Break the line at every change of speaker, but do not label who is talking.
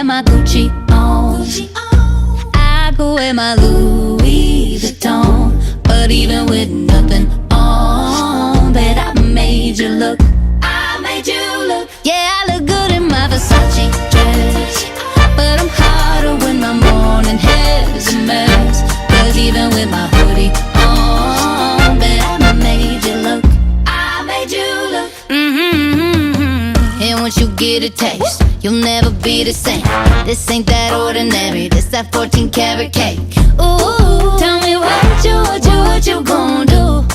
wear my Gucci on. I could wear my Louis Vuitton. But even with nothing on, bet I made you look. I made you look. Yeah, I look good in my Versace dress, but I'm hotter when my morning hair's a mess. Cause even with my hoodie on, bet I made you look. I made you look. And once you get a taste, you'll never be the same. This ain't that ordinary, this that 14 karat cake. Ooh, tell me what you gon' do